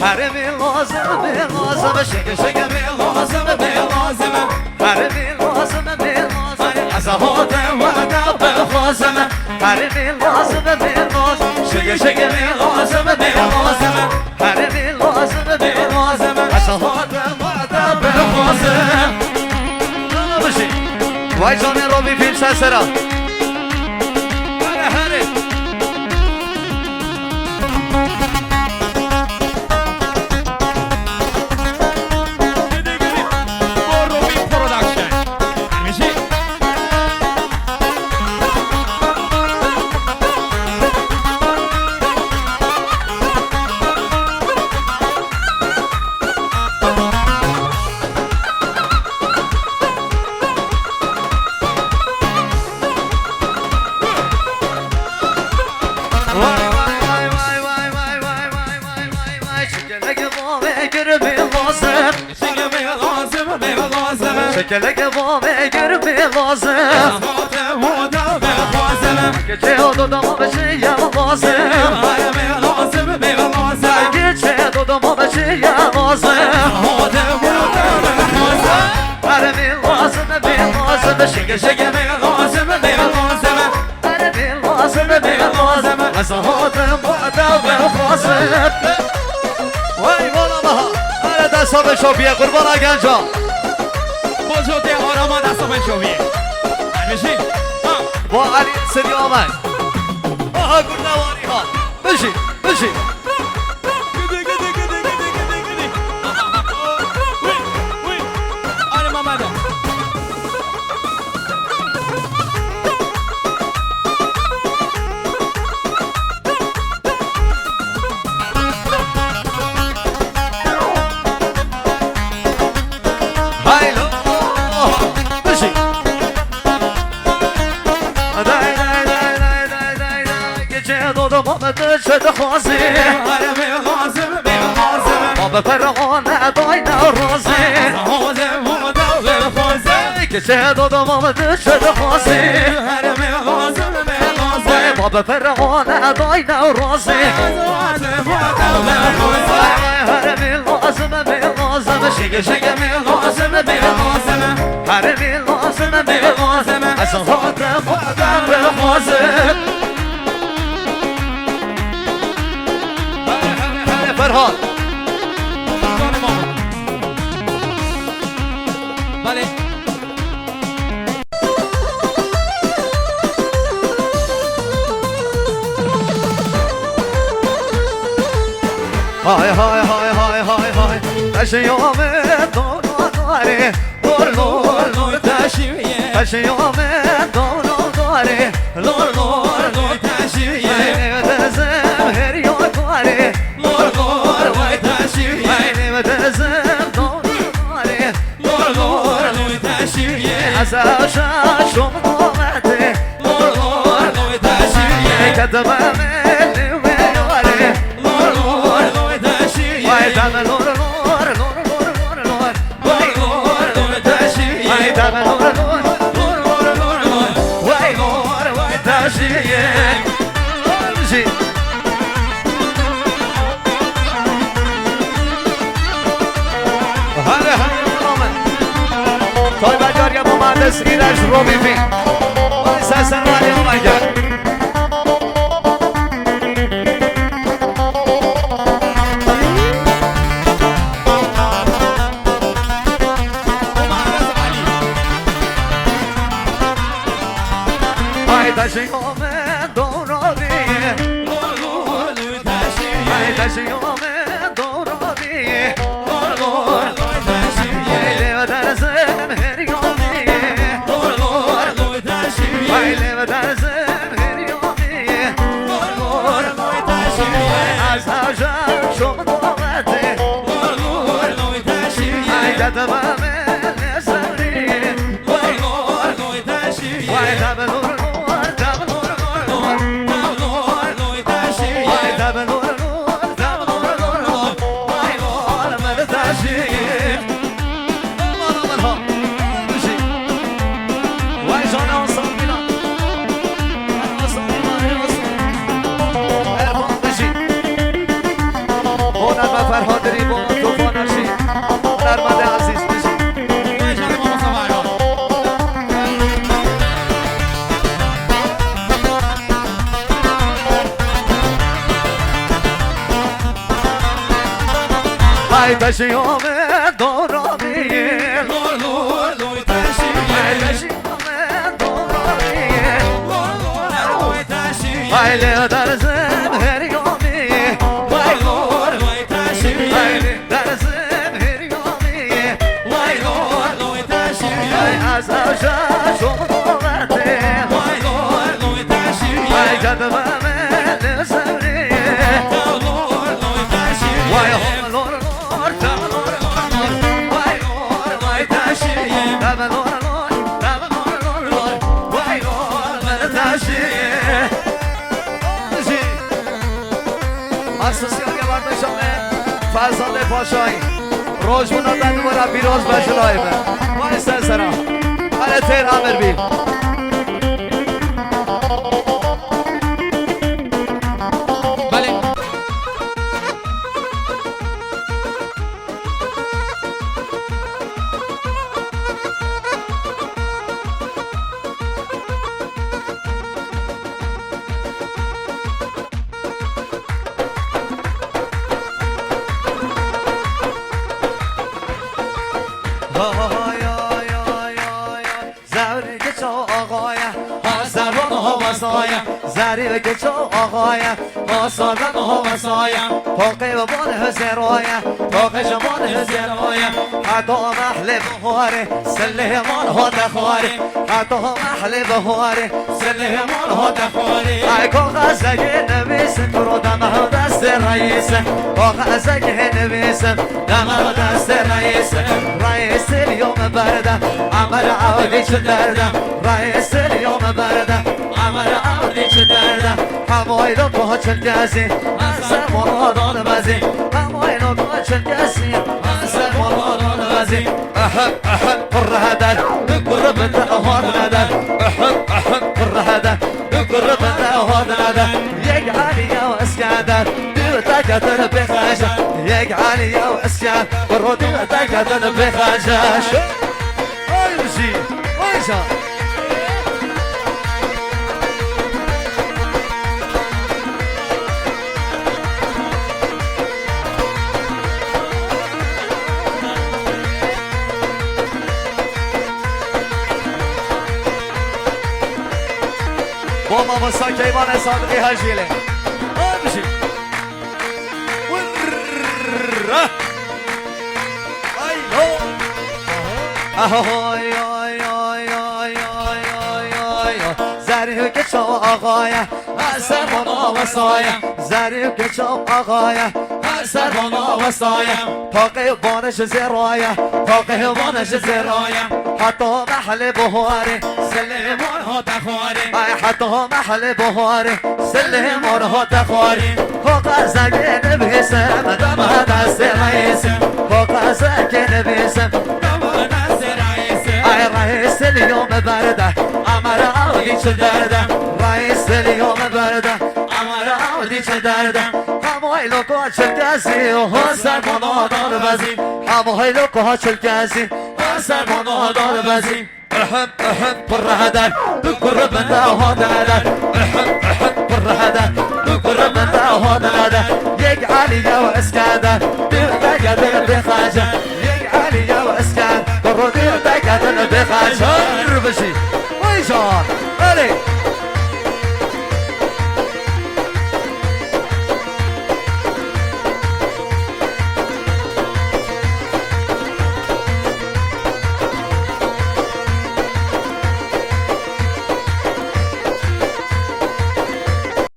حرمي لازم لازم شق شق لازم لازم حرمي لازم لازم عزهات ودا بالخازم حرمي لازم لازم شق شق لازم لازم حرمي لازم لازم عزهات ودا بالخازم بشي وای جان روبی فیلم سرسرا شكلك بابي قربي لازم كجي ودودا ما بشي يا لازم كجي ودودا ما بشي يا لازم عربي لازم بي لازم شق شق بي لازم بي لازم عربي لازم بي لازم عزهات بعدا بالخازم وای والا بها انا دستا بشوفيه قربان اگنجا بوجود آراما دستا بشوفيه بشی با علی سری آمد آها گردواری ها بشی بشی آره محمد شد خوازی بابا فرغانه داینا روزی که چه دادم آمده شد خوازی بابا فرغانه داینا روزی هرمی لازم بی لازم شگ شگ می لازم بی لازم هرمی لازم بی لازم از خود خودم بی لازم فرهاد بله های های های های های های تشیام دور داره دور دور دور تشیه تشیام دور داره دور دور دور تشیه دزم هر یو داره دور دور وای تشیه دزم دور داره دور دور دور تشیه از شوم اومده دور دور دور تشیه کدام طيب اجار يا مهندس إيراج روبي في اساسا علي ومجر هاي تشيوم دورابي هاي تشيوم دورابي های تشیام دورانی لور لور لوی تشیه های تشیام دورانی لور لور لوی تشیه های در زمهر یامی وای لور لوی تشیه های در زمهر یامی وای لور لوی تشیه های از آشا شما وقته وای لور لوی تشیه های جدوام نزمری لور لوی تشیه وای لور لور تمنور وای لور وای تشیه تمنور تمنور وای لور من تشیه اساسیان گوردشانه فرزانه پاشایی روز منادن دوباره بیروز بشلایمه وای سرسرا حالا تیر عامر بی بله زری که چو آقایم آسادم ها وسایم پاقی و بان هزرایم پاقی جمان هزرایم حتی محل بهاره سله مان ها دخاره حتی محل بهاره سله مان ها دخاره ای کاغذه نویسم برو دمه دست رئیسم کاغذه نویسم دمه دست رئیسم رئیس الیوم بردم عمل عولی چه دردم رئیس الیوم بردم عمل عولی چه دردم همای رو که چل گزی از مرادان بزی همای رو که چل گزی از مرادان بزی احب احب قرهدن بقرب الدهوان ندن احب احب قرهدن بقرب الدهوان ندن یک علیه و اسکندر دو تکتن بخشن یک علیه و اسکندر برو دو تکتن بخشن آی بشی آی شان با ماما ساکیوان صادقی هجیله آمشی آهای آی آی آی آی آی آی زریو که چو آقایم از سرمانا وسایم زریو که چو آقایم از سرمانا وسایم پاقی بانش زرایم پاقی بانش زرایم حتی محل بهاره سلیمان ها دخاره ای حتی محل بهاره سلیمان ها دخاره کاغذه که نویسم دمه دست رئیسم کاغذه که نویسم دمه دست رئیسم ای رئیس الیوم برده عمر عولی چه درده رئیس الیوم برده عمر عولی چه درده همای لوکا چل گزی و حسن منادان بزی همای لوکا چل گزی حسن منادان بزی احب احب برهدن بکر بنده ها دردن احب احب برهدن بکر بنده ها دردن یک علیه و اسکندر دیر تگدن بخجن یک علیه و اسکندر برو دیر تگدن بخجن بشی وای جان بله